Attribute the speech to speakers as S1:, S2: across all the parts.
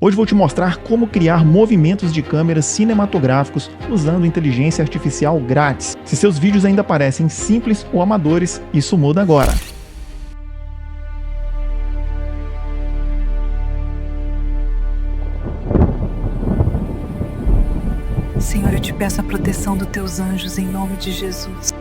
S1: Hoje vou te mostrar como criar movimentos de câmera cinematográficos usando inteligência artificial grátis. Se seus vídeos ainda parecem simples ou amadores, isso muda agora.
S2: Senhor, eu te peço a proteção dos teus anjos em nome de Jesus.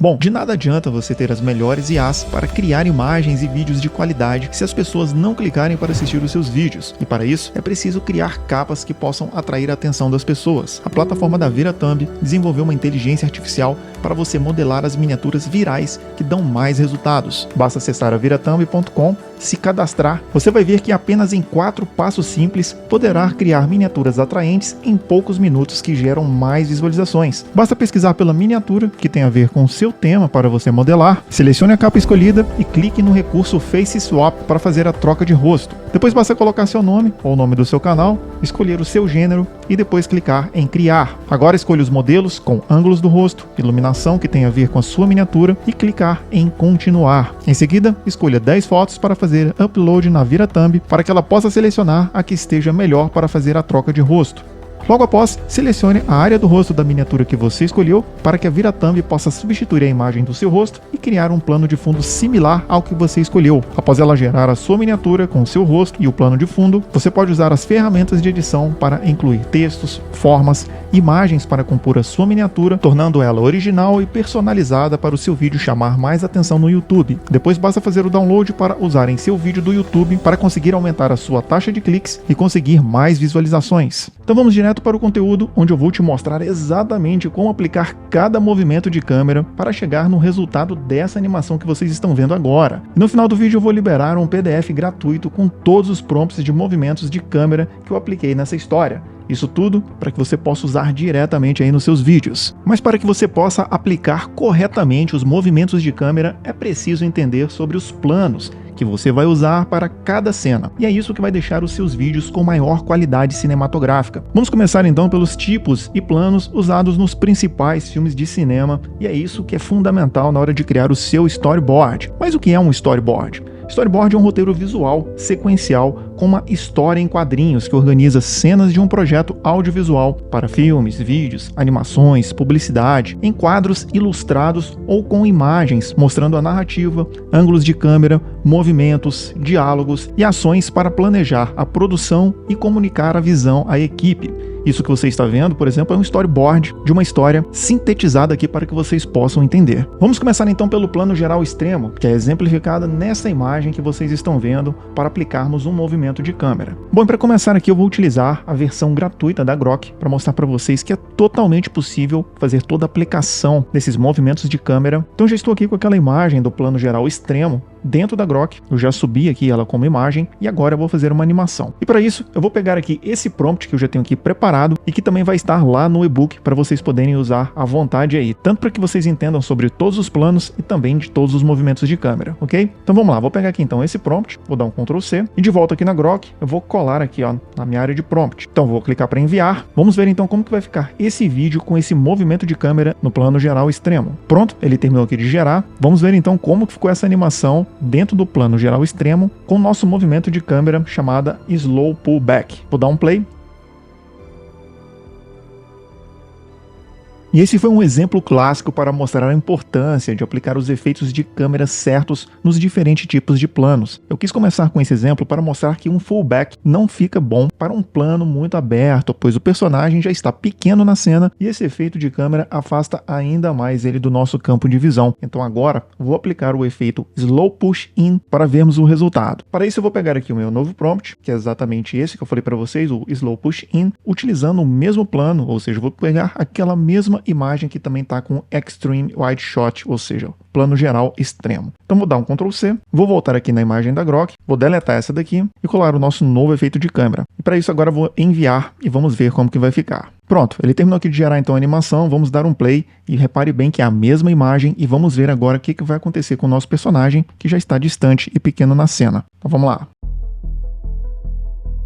S1: Bom, de nada adianta você ter as melhores IAs para criar imagens e vídeos de qualidade se as pessoas não clicarem para assistir os seus vídeos. E para isso, é preciso criar capas que possam atrair a atenção das pessoas. A plataforma da ViraThumb desenvolveu uma inteligência artificial para você modelar as miniaturas virais que dão mais resultados. Basta acessar a virathumb.com, se cadastrar. Você vai ver que apenas em 4 passos simples poderá criar miniaturas atraentes em poucos minutos que geram mais visualizações. Basta pesquisar pela miniatura que tem a ver com o seu tema para você modelar, selecione a capa escolhida e clique no recurso Face Swap para fazer a troca de rosto. Depois basta colocar seu nome ou o nome do seu canal, escolher o seu gênero e depois clicar em criar. Agora escolha os modelos com ângulos do rosto, iluminação que tem a ver com a sua miniatura e clicar em continuar. Em seguida, escolha 10 fotos para fazer upload na ViraThumb para que ela possa selecionar a que esteja melhor para fazer a troca de rosto. Logo após, selecione a área do rosto da miniatura que você escolheu para que a ViraThumb possa substituir a imagem do seu rosto e criar um plano de fundo similar ao que você escolheu. Após ela gerar a sua miniatura com o seu rosto e o plano de fundo, você pode usar as ferramentas de edição para incluir textos, formas, imagens para compor a sua miniatura, tornando ela original e personalizada para o seu vídeo chamar mais atenção no YouTube. Depois basta fazer o download para usar em seu vídeo do YouTube para conseguir aumentar a sua taxa de cliques e conseguir mais visualizações. Então vamos direto para o conteúdo, onde eu vou te mostrar exatamente como aplicar cada movimento de câmera para chegar no resultado dessa animação que vocês estão vendo agora. E no final do vídeo eu vou liberar um PDF gratuito com todos os prompts de movimentos de câmera que eu apliquei nessa história. Isso tudo para que você possa usar diretamente aí nos seus vídeos. Mas para que você possa aplicar corretamente os movimentos de câmera, é preciso entender sobre os planos que você vai usar para cada cena. E é isso que vai deixar os seus vídeos com maior qualidade cinematográfica. Vamos começar então pelos tipos e planos usados nos principais filmes de cinema, e é isso que é fundamental na hora de criar o seu storyboard. Mas o que é um storyboard? Storyboard é um roteiro visual, sequencial, com uma história em quadrinhos que organiza cenas de um projeto audiovisual para filmes, vídeos, animações, publicidade, em quadros ilustrados ou com imagens mostrando a narrativa, ângulos de câmera, movimentos, diálogos e ações para planejar a produção e comunicar a visão à equipe. Isso que você está vendo, por exemplo, é um storyboard de uma história sintetizada aqui para que vocês possam entender. Vamos começar então pelo plano geral extremo, que é exemplificado nessa imagem que vocês estão vendo para aplicarmos um movimento de câmera. Bom, para começar aqui eu vou utilizar a versão gratuita da Grok para mostrar para vocês que é totalmente possível fazer toda a aplicação desses movimentos de câmera. Então já estou aqui com aquela imagem do plano geral extremo dentro da Grok, eu já subi aqui ela como imagem e agora eu vou fazer uma animação. E para isso eu vou pegar aqui esse prompt que eu já tenho aqui preparado e que também vai estar lá no e-book para vocês poderem usar à vontade aí, tanto para que vocês entendam sobre todos os planos e também de todos os movimentos de câmera, ok? Então vamos lá, vou pegar aqui então esse prompt, vou dar um Ctrl C e de volta aqui na Grok eu vou colar aqui ó, na minha área de prompt. Então vou clicar para enviar, vamos ver então como que vai ficar esse vídeo com esse movimento de câmera no plano geral extremo. Pronto, ele terminou aqui de gerar, vamos ver então como que ficou essa animação dentro do plano geral extremo com o nosso movimento de câmera chamada Slow Pullback. Vou dar um play. E esse foi um exemplo clássico para mostrar a importância de aplicar os efeitos de câmera certos nos diferentes tipos de planos. Eu quis começar com esse exemplo para mostrar que um fullback não fica bom para um plano muito aberto, pois o personagem já está pequeno na cena e esse efeito de câmera afasta ainda mais ele do nosso campo de visão. Então agora vou aplicar o efeito Slow Push In para vermos o resultado. Para isso eu vou pegar aqui o meu novo prompt, que é exatamente esse que eu falei para vocês, o Slow Push In, utilizando o mesmo plano, ou seja, eu vou pegar aquela mesma imagem que também está com Extreme Wide Shot, ou seja, plano geral extremo. Então vou dar um Ctrl C, vou voltar aqui na imagem da Grok, vou deletar essa daqui e colar o nosso novo efeito de câmera. E para isso agora eu vou enviar e vamos ver como que vai ficar. Pronto, ele terminou aqui de gerar então a animação, vamos dar um play e repare bem que é a mesma imagem e vamos ver agora o que vai acontecer com o nosso personagem que já está distante e pequeno na cena. Então vamos lá.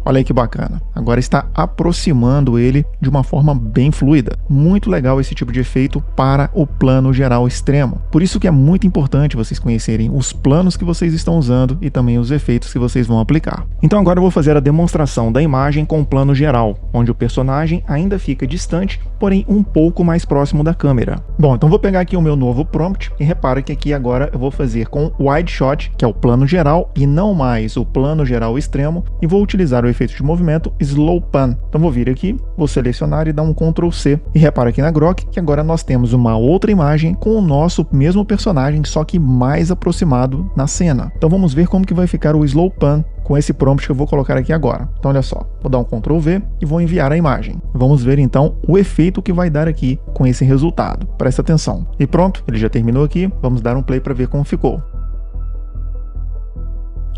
S1: Olha aí que bacana, agora está aproximando ele de uma forma bem fluida. Muito legal esse tipo de efeito para o plano geral extremo. Por isso que é muito importante vocês conhecerem os planos que vocês estão usando e também os efeitos que vocês vão aplicar. Então agora eu vou fazer a demonstração da imagem com o plano geral, onde o personagem ainda fica distante, porém um pouco mais próximo da câmera. Bom, então vou pegar aqui o meu novo prompt e repara que aqui agora eu vou fazer com Wide Shot, que é o plano geral e não mais o plano geral extremo, e vou utilizar o efeito de movimento Slow Pan. Então vou vir aqui, vou selecionar e dar um Ctrl C. E repara aqui na Grok que agora nós temos uma outra imagem com o nosso mesmo personagem, só que mais aproximado na cena. Então vamos ver como que vai ficar o Slow Pan com esse prompt que eu vou colocar aqui agora. Então olha só, vou dar um Ctrl V e vou enviar a imagem. Vamos ver então o efeito que vai dar aqui com esse resultado. Presta atenção. E pronto, ele já terminou aqui, vamos dar um play para ver como ficou.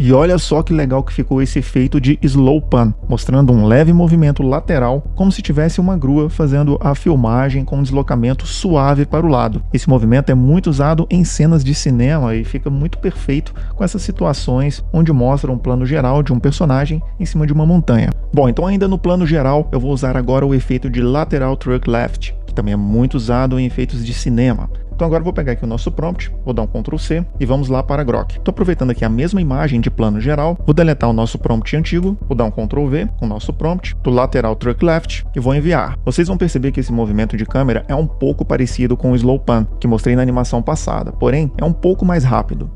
S1: E olha só que legal que ficou esse efeito de Slow Pan, mostrando um leve movimento lateral, como se tivesse uma grua fazendo a filmagem com um deslocamento suave para o lado. Esse movimento é muito usado em cenas de cinema e fica muito perfeito com essas situações onde mostra um plano geral de um personagem em cima de uma montanha. Bom, então ainda no plano geral, eu vou usar agora o efeito de Lateral Truck Left, que também é muito usado em efeitos de cinema. Então agora eu vou pegar aqui o nosso prompt, vou dar um Ctrl C e vamos lá para a Grok. Estou aproveitando aqui a mesma imagem de plano geral, vou deletar o nosso prompt antigo, vou dar um Ctrl V com o nosso prompt, do Lateral Truck Left e vou enviar. Vocês vão perceber que esse movimento de câmera é um pouco parecido com o Slow Pan, que mostrei na animação passada, porém é um pouco mais rápido.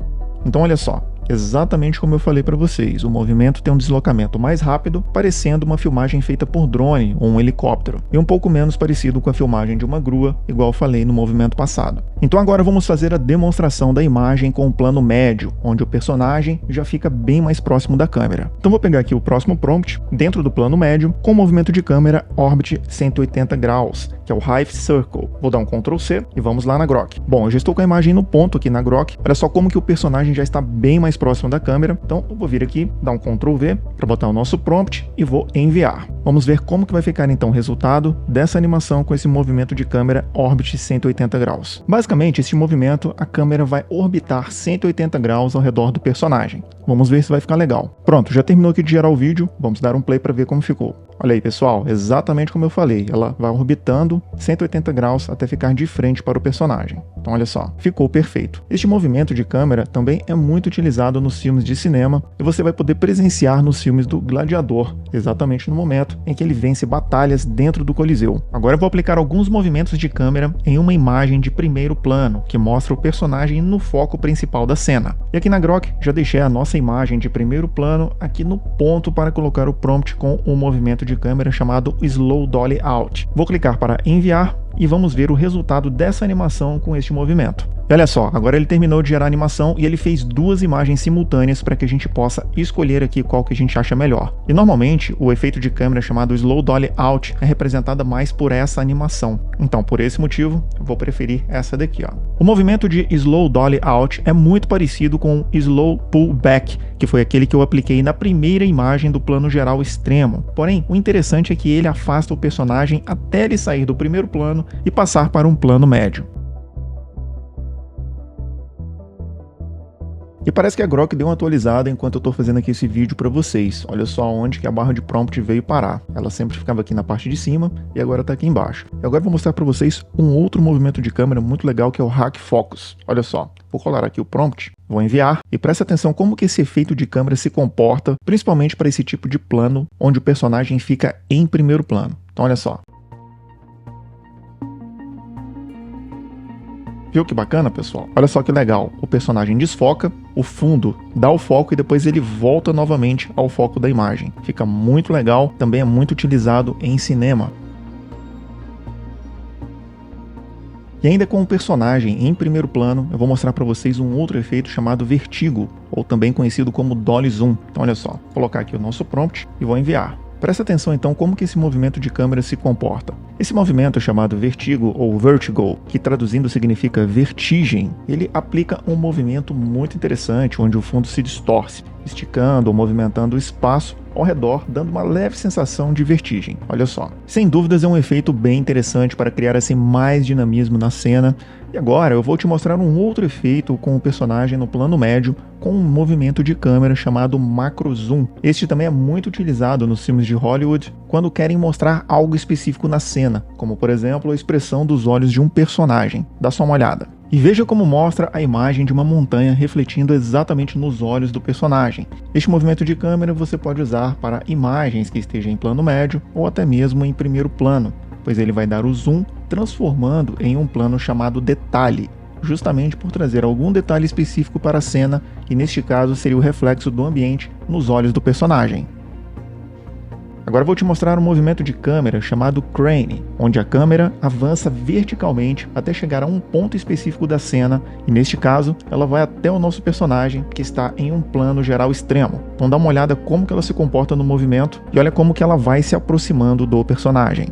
S1: Então olha só. Exatamente como eu falei para vocês, o movimento tem um deslocamento mais rápido, parecendo uma filmagem feita por drone ou um helicóptero, e um pouco menos parecido com a filmagem de uma grua, igual eu falei no movimento passado. Então agora vamos fazer a demonstração da imagem com o plano médio, onde o personagem já fica bem mais próximo da câmera. Então vou pegar aqui o próximo prompt, dentro do plano médio, com o movimento de câmera Orbit 180 graus, que é o Hive Circle. Vou dar um Ctrl C e vamos lá na Grok. Bom, eu já estou com a imagem no ponto aqui na Grok, olha só como que o personagem já está bem mais próximo da câmera. Então eu vou vir aqui, dar um Ctrl V para botar o nosso prompt e vou enviar. Vamos ver como que vai ficar então o resultado dessa animação com esse movimento de câmera Orbit 180 graus. Basicamente, esse movimento, a câmera vai orbitar 180 graus ao redor do personagem. Vamos ver se vai ficar legal. Pronto, já terminou aqui de gerar o vídeo, vamos dar um play para ver como ficou. Olha aí pessoal, exatamente como eu falei, ela vai orbitando 180 graus até ficar de frente para o personagem. Então olha só, ficou perfeito. Este movimento de câmera também é muito utilizado utilizado nos filmes de cinema e você vai poder presenciar nos filmes do Gladiador, exatamente no momento em que ele vence batalhas dentro do Coliseu. Agora eu vou aplicar alguns movimentos de câmera em uma imagem de primeiro plano, que mostra o personagem no foco principal da cena. E aqui na Grok já deixei a nossa imagem de primeiro plano aqui no ponto para colocar o prompt com um movimento de câmera chamado Slow Dolly Out. Vou clicar para enviar e vamos ver o resultado dessa animação com este movimento. E olha só, agora ele terminou de gerar a animação e ele fez duas imagens simultâneas para que a gente possa escolher aqui qual que a gente acha melhor. E normalmente o efeito de câmera chamado Slow Dolly Out é representado mais por essa animação. Então, por esse motivo, eu vou preferir essa daqui, ó. O movimento de Slow Dolly Out é muito parecido com o Slow Pull Back, que foi aquele que eu apliquei na primeira imagem do plano geral extremo. Porém, o interessante é que ele afasta o personagem até ele sair do primeiro plano e passar para um plano médio. E parece que a Grok deu uma atualizada enquanto eu estou fazendo aqui esse vídeo para vocês. Olha só onde que a barra de prompt veio parar. Ela sempre ficava aqui na parte de cima e agora está aqui embaixo. E agora eu vou mostrar para vocês um outro movimento de câmera muito legal que é o Hack Focus. Olha só, vou colar aqui o prompt, vou enviar e presta atenção como que esse efeito de câmera se comporta, principalmente para esse tipo de plano onde o personagem fica em primeiro plano. Então olha só. Viu que bacana, pessoal? Olha só que legal. O personagem desfoca, o fundo dá o foco e depois ele volta novamente ao foco da imagem. Fica muito legal, também é muito utilizado em cinema. E ainda com o personagem em primeiro plano, eu vou mostrar para vocês um outro efeito chamado vertigo, ou também conhecido como Dolly Zoom. Então olha só, vou colocar aqui o nosso prompt e vou enviar. Presta atenção então como que esse movimento de câmera se comporta. Esse movimento é chamado vertigo ou vertigo, que traduzindo significa vertigem. Ele aplica um movimento muito interessante onde o fundo se distorce, esticando ou movimentando o espaço ao redor, dando uma leve sensação de vertigem. Olha só. Sem dúvidas é um efeito bem interessante para criar assim mais dinamismo na cena. E agora eu vou te mostrar um outro efeito com o personagem no plano médio com um movimento de câmera chamado macro zoom. Este também é muito utilizado nos filmes de Hollywood quando querem mostrar algo específico na cena, como por exemplo a expressão dos olhos de um personagem. Dá só uma olhada. E veja como mostra a imagem de uma montanha refletindo exatamente nos olhos do personagem. Este movimento de câmera você pode usar para imagens que estejam em plano médio ou até mesmo em primeiro plano, pois ele vai dar o zoom transformando em um plano chamado detalhe, justamente por trazer algum detalhe específico para a cena, e neste caso seria o reflexo do ambiente nos olhos do personagem. Agora vou te mostrar um movimento de câmera chamado crane, onde a câmera avança verticalmente até chegar a um ponto específico da cena, e neste caso ela vai até o nosso personagem que está em um plano geral extremo. Então dá uma olhada como que ela se comporta no movimento e olha como que ela vai se aproximando do personagem.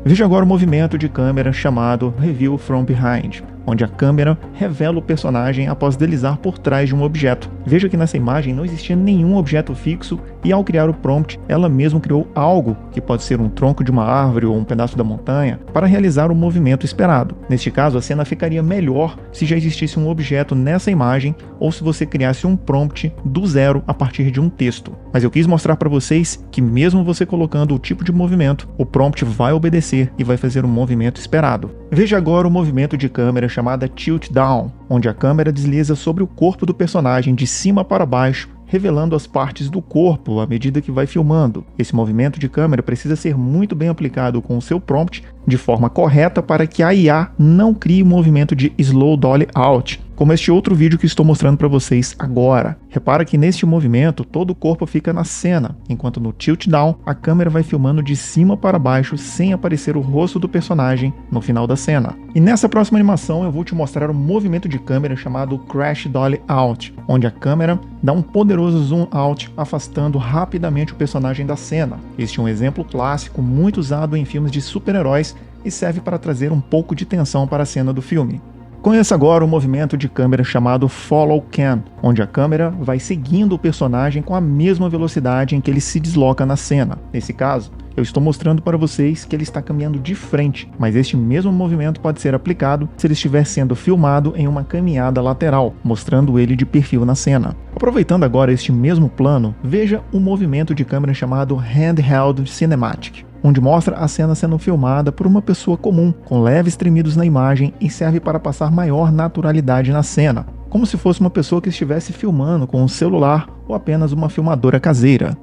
S1: Veja agora o movimento de câmera chamado Reveal from Behind, onde a câmera revela o personagem após deslizar por trás de um objeto. Veja que nessa imagem não existia nenhum objeto fixo e ao criar o prompt, ela mesma criou algo, que pode ser um tronco de uma árvore ou um pedaço da montanha, para realizar o movimento esperado. Neste caso, a cena ficaria melhor se já existisse um objeto nessa imagem ou se você criasse um prompt do zero a partir de um texto. Mas eu quis mostrar para vocês que mesmo você colocando o tipo de movimento, o prompt vai obedecer e vai fazer o movimento esperado. Veja agora o movimento de câmera chamada Tilt Down, onde a câmera desliza sobre o corpo do personagem de cima para baixo, revelando as partes do corpo à medida que vai filmando. Esse movimento de câmera precisa ser muito bem aplicado com o seu prompt de forma correta para que a IA não crie o movimento de Slow Dolly Out, como este outro vídeo que estou mostrando para vocês agora. Repara que neste movimento todo o corpo fica na cena, enquanto no Tilt Down a câmera vai filmando de cima para baixo sem aparecer o rosto do personagem no final da cena. E nessa próxima animação eu vou te mostrar um movimento de câmera chamado Crash Dolly Out, onde a câmera dá um poderoso zoom out afastando rapidamente o personagem da cena. Este é um exemplo clássico muito usado em filmes de super-heróis e serve para trazer um pouco de tensão para a cena do filme. Conheça agora o movimento de câmera chamado Follow Cam, onde a câmera vai seguindo o personagem com a mesma velocidade em que ele se desloca na cena. Nesse caso, eu estou mostrando para vocês que ele está caminhando de frente, mas este mesmo movimento pode ser aplicado se ele estiver sendo filmado em uma caminhada lateral, mostrando ele de perfil na cena. Aproveitando agora este mesmo plano, veja o movimento de câmera chamado Handheld Cinematic, onde mostra a cena sendo filmada por uma pessoa comum, com leves tremidos na imagem e serve para passar maior naturalidade na cena. como se fosse uma pessoa que estivesse filmando com um celular ou apenas uma filmadora caseira.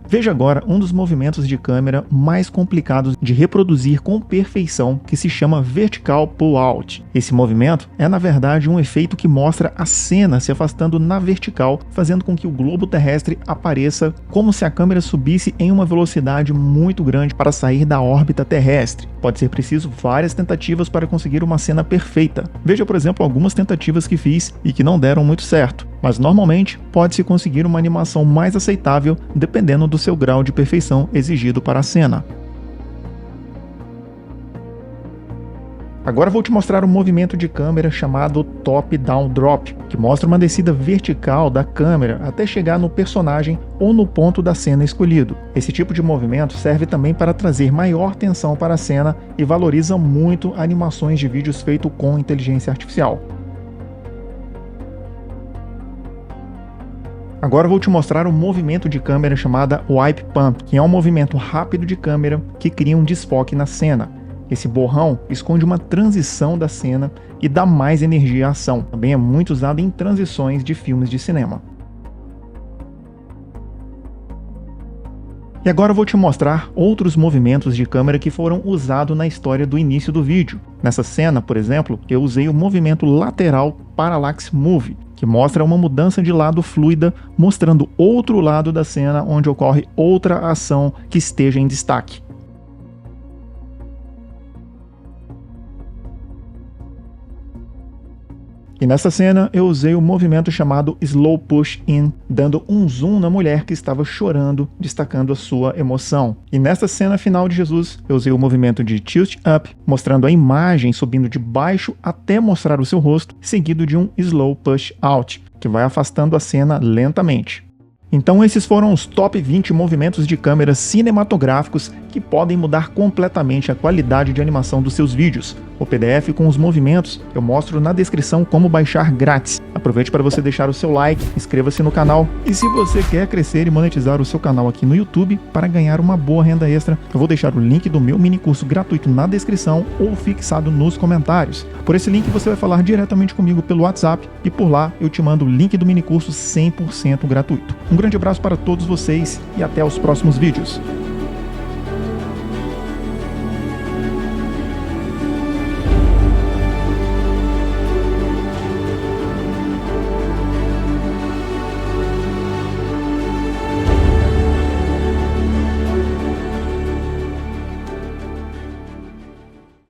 S1: Veja agora um dos movimentos de câmera mais complicados de reproduzir com perfeição, que se chama Vertical Pull-Out. Esse movimento é, na verdade, um efeito que mostra a cena se afastando na vertical, fazendo com que o globo terrestre apareça como se a câmera subisse em uma velocidade muito grande para sair da órbita terrestre. Pode ser preciso várias tentativas para conseguir uma cena perfeita. Veja, por exemplo, algumas tentativas que fiz e que não deram muito certo. Mas normalmente pode-se conseguir uma animação mais aceitável dependendo do seu grau de perfeição exigido para a cena. Agora vou te mostrar um movimento de câmera chamado Top-Down Drop, que mostra uma descida vertical da câmera até chegar no personagem ou no ponto da cena escolhido. Esse tipo de movimento serve também para trazer maior tensão para a cena e valoriza muito animações de vídeos feitos com inteligência artificial. Agora vou te mostrar um movimento de câmera chamada Wipe Pump, que é um movimento rápido de câmera que cria um desfoque na cena. Esse borrão esconde uma transição da cena e dá mais energia à ação. Também é muito usado em transições de filmes de cinema. E agora eu vou te mostrar outros movimentos de câmera que foram usados na história do início do vídeo. Nessa cena, por exemplo, eu usei o movimento lateral Parallax Move, que mostra uma mudança de lado fluida, mostrando outro lado da cena onde ocorre outra ação que esteja em destaque. E nessa cena eu usei o movimento chamado Slow Push In, dando um zoom na mulher que estava chorando, destacando a sua emoção. E nessa cena final de Jesus eu usei o movimento de Tilt Up, mostrando a imagem subindo de baixo até mostrar o seu rosto, seguido de um Slow Push Out, que vai afastando a cena lentamente. Então esses foram os top 20 movimentos de câmera cinematográficos que podem mudar completamente a qualidade de animação dos seus vídeos. O PDF com os movimentos eu mostro na descrição como baixar grátis. Aproveite para você deixar o seu like, inscreva-se no canal e se você quer crescer e monetizar o seu canal aqui no YouTube para ganhar uma boa renda extra, eu vou deixar o link do meu mini curso gratuito na descrição ou fixado nos comentários. Por esse link você vai falar diretamente comigo pelo WhatsApp e por lá eu te mando o link do mini curso 100% gratuito. Um grande abraço para todos vocês e até os próximos vídeos.